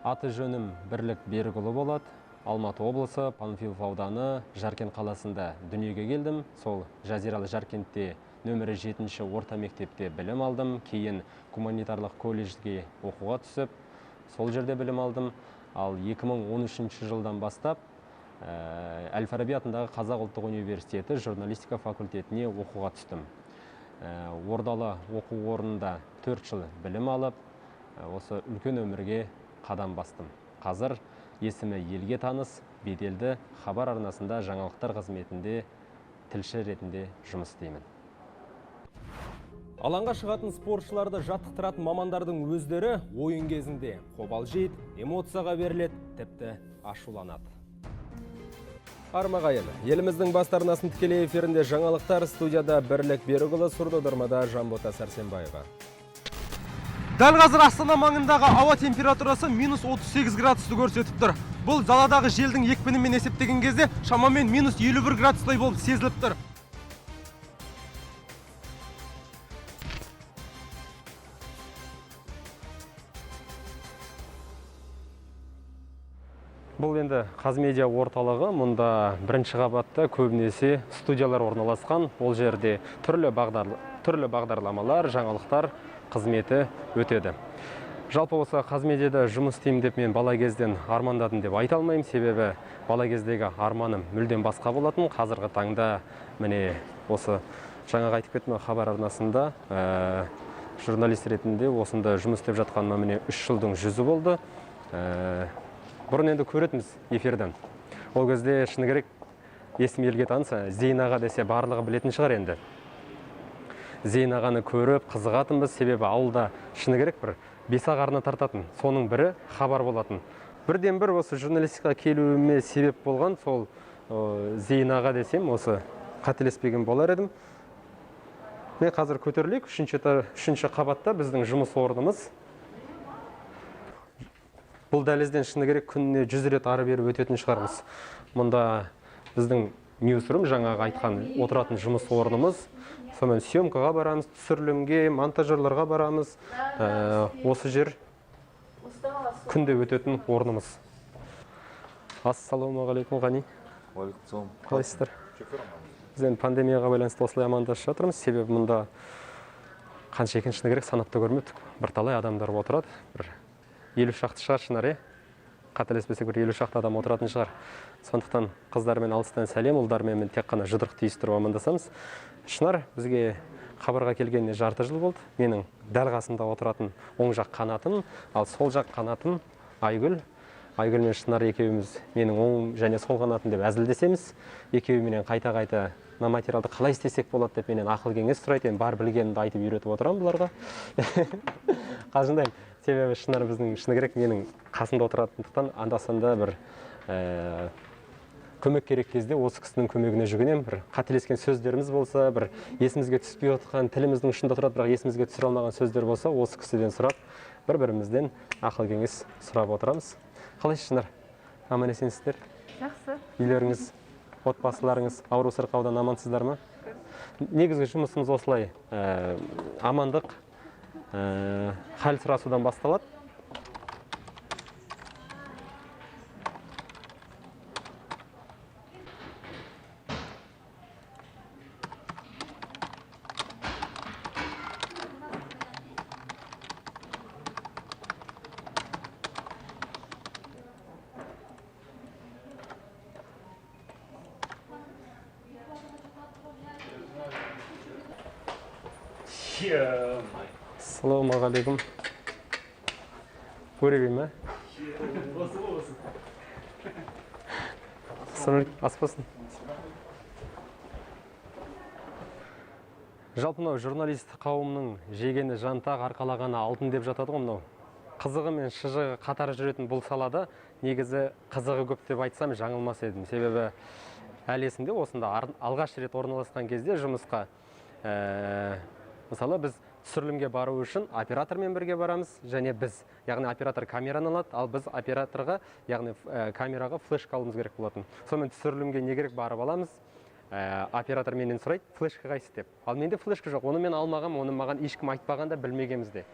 Аты жөнім Бірлік Берікұлы болады. Алматы облысы, Панфилов ауданы, Жаркент қаласында дүниеге келдім. Сол Жазиралы Жаркентте нөмірі 7-ші орта мектепте білім алдым. Кейін гуманитарлық колледжге оқуға түсіп, сол жерде білім алдым. Ал 2013 жылдан бастап Әл-Фараби атындағы Қазақ ұлттық университеті журналистика факультетіне оқуға түстім. Ордалы оқу орнында 4 жыл білім алып, осы үлкен өмірге қадам бастым. Қазір есімі елге таныс, беделді хабар арнасында жаңалықтар қызметінде тілші ретінде жұмыс істеймін. Алаңға шығатын спортшыларды жаттықтыратын мамандардың өздері ойын кезінде қобалжиды, эмоцияға беріледі, тіпті ашуланады. Армағайын, еліміздің бас арнасын тікелей эфирінде жаңалықтар, студияда Бірлік Берікұлы, сурдодармада Жанбота Сәрсенбаева. Дәл қазір Астана маңындағы ауа температурасы -38 градусты көрсетіп тұр. Бұл даладағы желдің екпінімен есептеген кезде шамамен -51 градустай болып сезіліп тұр. Бұл енді Қазмедиа орталығы, мұнда бірінші қабатта көбінесе студиялар орналасқан. Ол жерде түрлі бағдарламалар, жаңалықтар қызметі өтеді. Жалпы осы Қазмедиада жұмыс істеймін деп мен бала кезден армандадым деп айта алмаймын, себебі бала кездегі арманым мүлдем басқа болатын. Қазіргі таңда міне осы жаңа айтып кеттім хабар арнасында журналист ретінде осында жұмыс істеп жатқаныма міне 3 жылдың жүзі болды. Бұрын енді көретіміз эфирден. Ол кезде шыны керек есім елге таныса, Зейін аға десе барлығы білетін шығар енді. Зейін ағаны көріп, қызығатынбыз, себебі ауылда шыны керек бір бесақ арна тартатын. Соның бірі хабар болатын. Бірден бір осы журналистикаға келуіме себеп болған сол Зейін аға десем, осы қателеспеген болар едім. Мен қазір көтерілейік, 3-ші қабатта біздің жұмыс орнымыз. Бұл дәлізден шыны керек күніне 100 рет ары бері өтетін шығармыз. Мұнда біздің ньюсрум жаңағы айтқан отыратын жұмыс орнымыз. Сонымен съемкаға барамыз, түсірілімге, монтажерларға барамыз. Осы жер күнде өтетін орнымыз. Ассалаумағалейкум, Ғани. Уалейкум. Қалайсыздар? Біз енді пандемияға байланысты осылай амандасып жатырмыз. Себебі мұнда қанша екенін шыны керек санап та көрмедік. Бірталай адамдар отырады. 50 шақты шығар шынар, қателеспесек бір 50 шақты адам отыратын шығар. Сондықтан қыздармен алыстан сәлем, ұлдармен мен тек қана жұдырық түйістіріп амандасамыз. Шынар бізге хабарға келгеніне жарты жыл болды. Менің дәл қасымда отыратын оң жақ қанатым, ал сол жақ қанатым Айгүл. Айгүл мен Шынар екеуіміз менің оң және сол қанатым деп әзілдесеміз. Екеуіменен қайта-қайта мына материалды қалай істесек болады деп менен ақыл кеңес сұрайды. Мен бар білгенімді айтып үйретіп отырамын бұларға. Қалжыңдаймын. Себебі Шынар біздің шыны керек менің қасында отыратындықтан анда-санда бір көмек керек кезде осы кісінің көмегіне жүгінемін. Бір қателескен сөздеріміз болса, бір есімізге түспей отқан тіліміздің ұшында тұрады, бірақ есімізге түсіре алмаған сөздер болса, осы кісіден сұрап, бір-бірімізден ақыл кеңес сұрап отырамыз. Қалайсыз Шынар? Аман есенсіздер? Жақсы. Үйлеріңіз, отбасыларыңыз ауру сырқаудан амансыздар ма? Негізгі жұмысымыз осылай амандық, хал сұрасудан басталады. Ассалаумағалейкум. Көрейін ме? Аспасын. Жалпы мынау журналист қауымның жегені жантақ, арқалағаны алтын деп жатады ғой мынау. Қызығы мен шыжығы қатар жүретін бұл салада негізі қызығы көп деп айтсам жаңылмас едім. Себебі әлі есімде осында алғаш рет орналасқан кезде жұмысқа мысалы біз түсірілімге бару үшін оператормен бірге барамыз, және біз, яғни оператор камераны алады, ал біз операторға, яғни камераға флешка алуымыз керек болатын. Сонымен түсірілімге не керек барып аламыз, оператор менен сұрайды, флешка қайсы деп. Ал менде флешка жоқ, оны мен алмағам, оны маған ешкім айтпағанда білмегенбізде.